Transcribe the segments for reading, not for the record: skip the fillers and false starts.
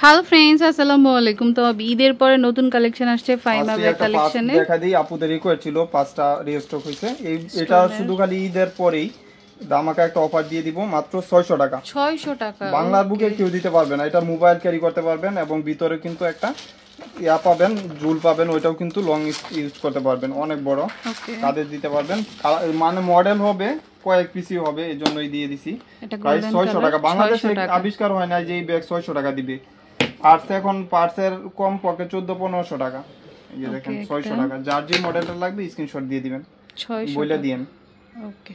Hello friends, আসসালামু আলাইকুম। তো ঈদের পরে নতুন কালেকশন আসছে ফাইমা ব্যাগ কালেকশনে। দেখা দিই আপুদের রিকোয়েস্ট ছিল, 5টা রিস্টক হয়েছে। এটা শুধু খালি ঈদের পরেই দামাকা একটা অফার দিয়ে দিব, মাত্র 600 টাকা। 600 টাকা বাংলার বুকে কেউ দিতে পারবে না। এটা মোবাইল ক্যারি করতে পারবেন এবং ভিতরে কিন্তু একটা ইয়া পাবেন, জুল পাবেন, ওইটাও কিন্তু লং ইউজ করতে পারবেন, অনেক বড় কাদের দিতে পারবেন। মানে মডেল হবে কয়েক পিসি হবে, এই জন্যই দিয়ে দিছি। প্রাইস 600 টাকা। বাংলাদেশে আবিষ্কার হয় না যে এই ব্যাগ 600 টাকা দিবে। পার্স এখন পার্সের কম পক্ষে 1400-1500 টাকা। এই যে দেখেন 600 টাকা। যার যে মডেলটা লাগবে স্ক্রিনশট দিয়ে দিবেন, 600 বইলা দিয়েন। ওকে,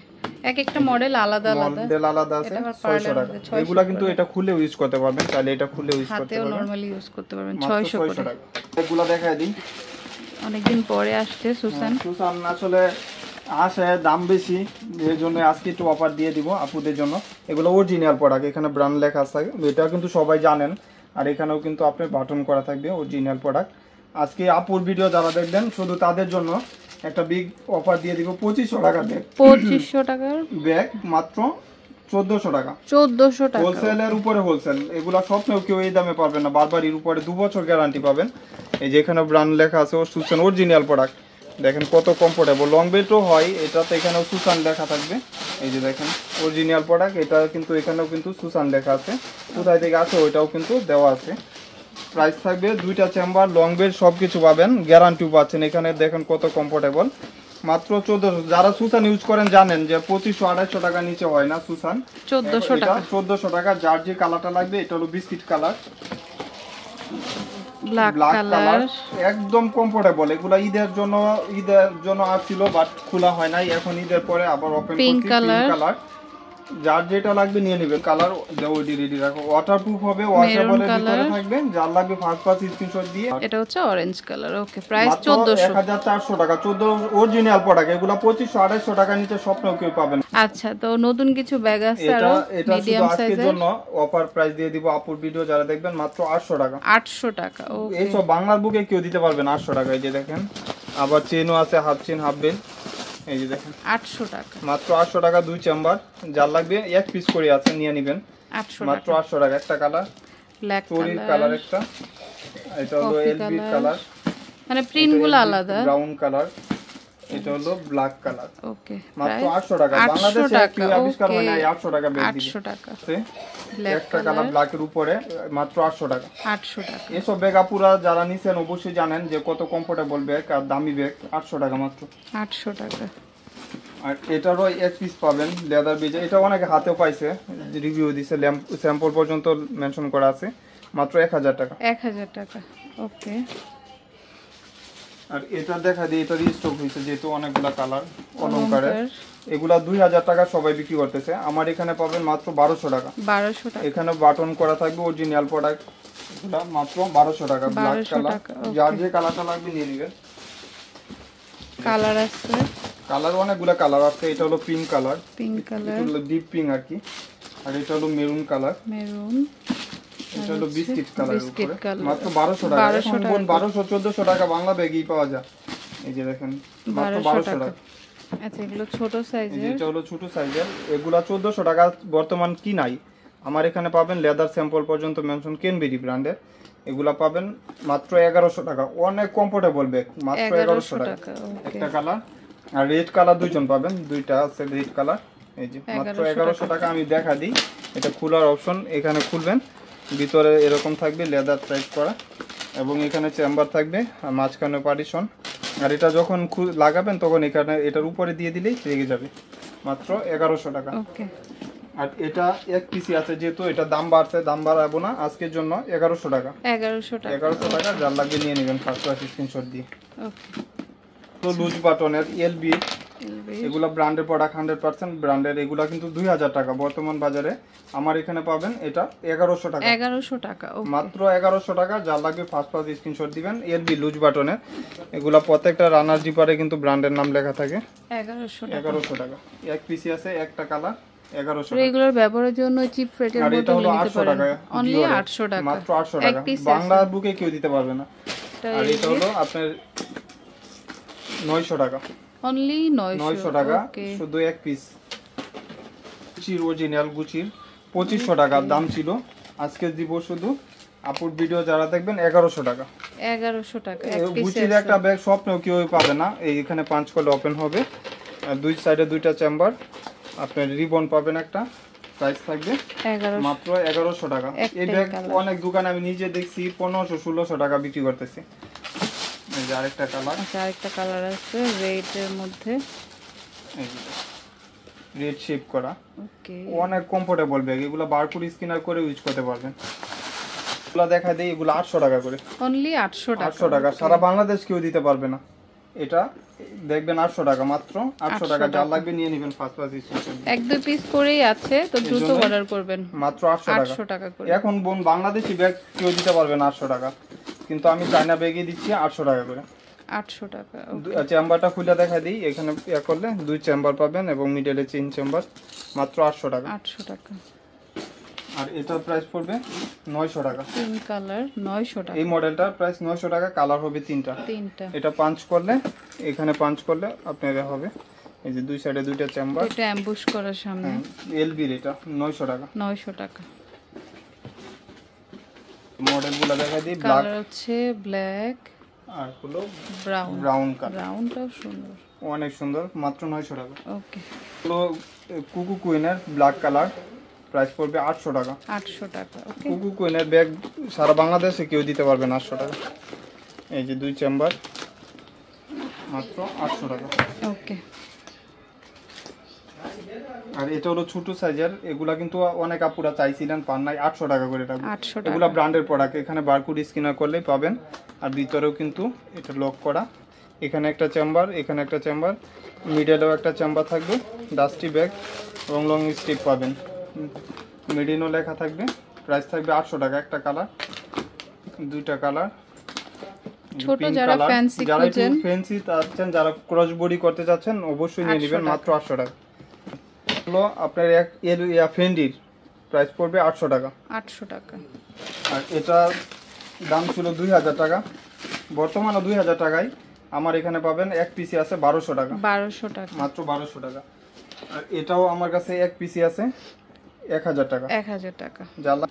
এক একটা মডেল আলাদা আলাদা, মডেল আলাদা আছে। 600 টাকা এগুলা কিন্তু এটা খুলে ইউজ করতে পারবেন, চাইলে এটা খুলে ইউজ করতে পারবেন, হাতেও নরমালি ইউজ করতে পারবেন। 600 টাকা। এগুলা দেখায় দিই, অনেকদিন পরে আসছে সুসান। সুসান আসলে আসে দাম বেশি, এর জন্য আজকে একটু অফার দিয়ে দিব আপুদের জন্য। এগুলো অরিজিনাল প্রোডাক্ট, এখানে ব্র্যান্ড লেখা আছে, এটা কিন্তু সবাই জানেন। আর এখানেও কিন্তু আপনার বাটন করা থাকবে, অরিজিনাল প্রোডাক্ট। আজকে আপুর ভিডিও যারা দেখবেন শুধু তাদের জন্য একটা বিগ অফার দিয়ে দিব, 2500 টাকা ব্যাগ। 2500 টাকার ব্যাগ মাত্র 1400 টাকা। 1400 টাকা হোলসেলের উপরে হোলসেল। এগুলা স্বপ্নেও কেউ এই দামে পাবেন না। বারবার এর উপরে 2 বছর গ্যারান্টি পাবেন। এই যে এখানে ব্র্যান্ড লেখা আছে, সুসান অরিজিনাল প্রোডাক্ট। দেখেন কত কমফোর্টেবল, লং বেল্টও হয় এটাতে, এখানেও সুসান লেখা থাকবে। এই যে দেখেন অরিজিনাল প্রোডাক্ট, এটা কিন্তু এখানেও কিন্তু সুসান লেখা আছে, কোথায় থেকে আছে ওইটাও কিন্তু দেওয়া আছে। প্রাইস থাকবে, দুইটা চেম্বার, লং বেল্ট সবকিছু পাবেন, গ্যারান্টিও পাচ্ছেন। এখানে দেখেন কত কমফোর্টেবল, মাত্র 1400। যারা সুসান ইউজ করেন জানেন যে 2500-2800 টাকা নিচে হয় না সুসান। 1400 টাকা। 1400 টাকা। যার যে কালারটা লাগবে, এটা হলো বিস্কিট কালার, ব্ল্যাক কালার, একদম কমফোর্টেবল। এগুলা ঈদের জন্য আসছিল, বাট খোলা হয় নাই। এখন ঈদের পরে আবার ওপেন করছি। পিঙ্ক কালার, যার যেটা লাগবে নিয়ে নেবেন। কালার ওইটি রেডি রাখো, ওয়াটারপ্রুফ হবে, ওয়াশেবলের ভিতরে থাকবে। যার লাগবে ফার্স্ট স্ক্রিনশট দিয়ে। এটা হচ্ছে অরেঞ্জ কালার। ওকে, প্রাইস 1400। 1400 টাকা। 14 অরিজিনাল প্রোডাক্ট। এগুলা 2500-2800 টাকা নিচে স্বপ্নেও কেউ পাবেন। আচ্ছা, তো নতুন কিছু ব্যাগ আছে আরো মিডিয়াম সাইজের। আজকের জন্য অফার প্রাইস দিয়ে দিব, আপুর ভিডিও যারা দেখবেন মাত্র 800 টাকা। 800 টাকা। ওকে, এই সব বাংলার বুকে কেউ দিতে পারবে না 800 টাকা। এই যে দেখেন, আবার চেনও আছে, হাফ চেন হাফ বেল। এই যে দেখেন 800 টাকা, মাত্র 800 টাকা। 2 চেম্বার, যার লাগবে এক পিস করে আছে নিয়ে নেবেন, 800 মাত্র 800 টাকা। একটা কালার ব্ল্যাক কালার, একটা এটা হলো এলবি কালার, মানে প্রিন্টগুলো আলাদা, ব্রাউন কালার, এটা হলো ব্ল্যাক কালার। ওকে, মাত্র 800 টাকা। বাংলাদেশে কেউ আবিষ্কার হয় না 800 টাকা বেশি। 800 টাকা। একটা কালার ব্ল্যাকের উপরে মাত্র 800 টাকা। 800 টাকা। এসব ব্যাগ আপুরা যারা নিছেন অবশ্যই জানেন যে কত কমফোর্টেবল ব্যাগ আর দামি ব্যাগ। 800 টাকা মাত্র, 800 টাকা। আর এটারও এক পিস পাবেন লেদার বেজ। এটা অনেকে হাতেও পাইছে, রিভিউ দিছে, স্যাম্পল পর্যন্ত মেনশন করা আছে। মাত্র 1000 টাকা। 1000 টাকা। ওকে, আর এটা দেখা দিই, এটা রিস্টক হয়েছে যেহেতু অনেকগুলা কালার অলংকারের। এগুলা 2000 টাকা সবাই বিক্রি করতেছে, আমার এখানে পাবেন মাত্র 1200 টাকা। 1200 টাকা। এখানে বাটন করা থাকবে, অরিজিনাল প্রোডাক্ট। এটা মাত্র 1200 টাকা। ব্ল্যাক কালার, যার যে কালারটা লাগবে নিয়ে নেবেন। কালার আছে, কালার অনেকগুলা কালার আছে। এটা হলো পিঙ্ক কালার, এটা হলো ডিপ পিঙ্ক আর কি। আর এটা হলো মেরুন কালার, এটা হলো বিস্কিট কালার। মাত্র 1200 টাকা। এখন 1200-1400 টাকা বাংলা ব্যাগই পাওয়া যায়। এই যে দেখেন মাত্র 1200 টাকা। আচ্ছা, এগুলো ছোট সাইজের, এটা হলো ছোট সাইজের। এগুলা 1400 টাকা বর্তমান কি নাই। আমার এখানে পাবেন লেদার স্যাম্পল পর্যন্ত মেনশন, কেনবেরি ব্র্যান্ডের। এগুলা পাবেন মাত্র 1100 টাকা। অনেক কমফোর্টেবল ব্যাগ, মাত্র 1100 টাকা। একটা কালার, আর রেড কালার দুইজন পাবেন, দুইটা আছে রেড কালার। এই যে মাত্র 1100 টাকা। আমি দেখা দিই, এটা খোলার অপশন, এখানে খুলবেন, ভিতরে এরকম থাকবে লেদার টাইপ করা, এবং এখানে চেম্বার থাকবে আর মাঝখানে পার্টিশন। আর এটা যখন লাগাবেন তখন এখানে এটার উপরে দিয়ে দিলেই লেগে যাবে। মাত্র 1100 টাকা। আর এটা এক পিসি আছে, যেহেতু এটা দাম বাড়ছে, দাম বাড়াবো না আজকের জন্য। 1100 টাকা। 1100 টাকা। যার লাগবে নিয়ে নেবেন ফার্স্ট ক্লাস স্ক্রিনশট দিয়ে। তো লুজ বাটনের এলবি, এগুলা ব্র্যান্ডের প্রোডাক্ট, 100% ব্র্যান্ডের। এগুলা কিন্তু 2000 টাকা বর্তমান বাজারে। আমার এখানে পাবেন এটা 1100 টাকা। 1100 টাকা। মাত্র 1100 টাকা। যার লাগবে ফার্স্ট ক্লাস স্ক্রিনশট দিবেন। এলবি লুজ বাটনের, এগুলা প্রত্যেকটা রানার জিপারে কিন্তু ব্র্যান্ডের নাম লেখা থাকে। 1100 টাকা। এক পিসি আছে, একটা কালার, 1100 টাকা। রেগুলার ব্যবহারের জন্য চিপ রেটের মধ্যে এটা হলো নিতে 800 পারেন। টাকা। অনলি 800 টাকা, মাত্র 800 টাকা। বাংলার বুকে কেউ দিতে পারবে না। আর এটা হলো আপনার 900 টাকা। অনলি 900 টাকা, শুধু এক পিস। গুচির অরিজিনাল, গুচির 2500 টাকা দাম ছিল, আজকে দিব শুধু আপুর ভিডিও যারা দেখবেন 1100 টাকা। 1100 টাকা এক পিস। গুচির একটা ব্যাগ স্বপ্নেও কেউ পাবে না। এইখানে পাঁচ করলে ওপেন হবে, আর দুই সাইডে দুইটা চেম্বার, আপনার রিবন পাবেন একটা। প্রাইস থাকবে 1100 মাত্র 1100 টাকা। এই ব্যাগ অনেক দোকানে আমি নিজে দেখছি 1500-1600 টাকা বিক্রি করতেছি। এই যে আরেকটা কালার, আচ্ছা আরেকটা কালার আছে রেড এর মধ্যে, এই যে রেড শেপ করা, ওকে অনেক কমফোর্টেবল ব্যাগ। এগুলো বারকোড স্ক্যানার করে ইউজ করতে পারবেন। এগুলো দেখা দেই, এগুলো 800 টাকা করে। অনলি 800 টাকা। 800 টাকা, সারা বাংলাদেশ কেউ দিতে পারবে না। এটা দেখবেন 800 টাকা, মাত্র 800 টাকা। যা লাগবে নিয়ে নেবেন ফার্স্ট ক্লাস স্টেশন। এক দুই পিস করেই আছে, তো দ্রুত অর্ডার করবেন। মাত্র 800 টাকা করে। এখন বোন বাংলাদেশি ব্যাগ কেউ দিতে পারবে না 800 টাকা, কিন্তু আমি চায়না ব্যাগই দিচ্ছি 800 টাকা করে। 800 টাকা। চেম্বারটা খুলে দেখা দিই। এখানে করলে দুই চেম্বার পাবেন এবং মিডলে 3 চেম্বার, মাত্র 800 টাকা। 800 টাকা। আর এটার প্রাইস পড়বে 900 টাকা। তিন কালার 900 টাকা। এই মডেলটার প্রাইস 900 টাকা, কালার হবে তিনটা। এটা পাঁচ করলে, এখানে পাঁচ করলে আপনার হবে এই যে দুই সাইডে দুইটা চেম্বার, এটা অ্যাম্বুশ করার সামনে। এলবির এটা 900 টাকা। 900 টাকা। মডেলগুলো দেখা দিই। ব্ল্যাক কালার হচ্ছে ব্ল্যাক আর হলো ব্রাউন কালার, ব্রাউনটাও সুন্দর, অনেক সুন্দর, মাত্র 900 টাকা। ওকে হলো কুকু কুইনের ব্ল্যাক কালার, প্রাইস পড়বে 800 টাকা। 800 টাকা, ওকে। কুকু কুইনের ব্যাগ সারা বাংলাদেশে কেউ দিতে পারবে না 800 টাকা। এই যে দুই চেম্বার, মাত্র 800 টাকা, ওকে। আর এটা হলো ছোট সাইজের। এগুলা কিন্তু অনেক আপুরা চাইছিলেন, পান নাই। 800 টাকা করে এটা। 800 টাকা। এগুলা ব্র্যান্ডের প্রোডাক্ট। এখানে বারকোড স্ক্যানার করলেই পাবেন। আর ভিতরেও কিন্তু এটা লক করা। এখানে একটা চেম্বার, এখানে একটা চেম্বার, মিডলেও একটা চেম্বার থাকবে। ডাস্টি ব্যাগ এবং লং স্টিক পাবেন। মেডিনো লেখা থাকবে। প্রাইস থাকবে 800 টাকা। একটা কালার, দুইটা কালার, ছোট যারা ফ্যান্সি যারা একটু খুঁজেন, ফ্যান্সি চাচ্ছেন, যারা ক্রস বডি করতে চাচ্ছেন, অবশ্যই নিয়ে নেবেন, মাত্র 800 টাকা। হলো আপনার ফেন্ডির প্রাইস পড়বে 800 টাকা। 800 টাকা। আর এটা দাম ছিল 2000 টাকা, বর্তমানে 2000 টাকায় আমার এখানে পাবেন এক পিসি আছে 1200 টাকা। 1200 টাকা, মাত্র 1200 টাকা। আর এটাও আমার কাছে এক পিসি আছে 1000 টাকা। 1000 টাকা। জ্বালা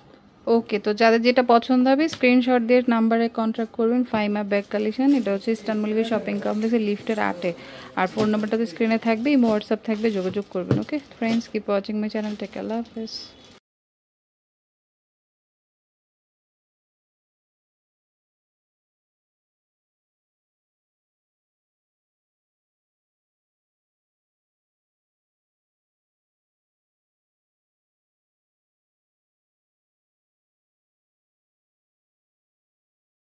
ওকে, তো যাদের যেটা পছন্দ হবে স্ক্রিনশট দিয়ে নাম্বারে কন্ট্যাক্ট করবেন। ফাইমা ব্যাগ কালেকশন, এটা হচ্ছে ইস্টার্ন মল্লিকা শপিং কমপ্লেক্সের লিফটের 8-এ। আর ফোন নাম্বারটা তো স্ক্রিনে থাকবে, হোয়াটসঅ্যাপ থাকবে, যোগাযোগ করবেন। Okay friends, keep watching my channel, take care, আল্লাহ হাফেজ।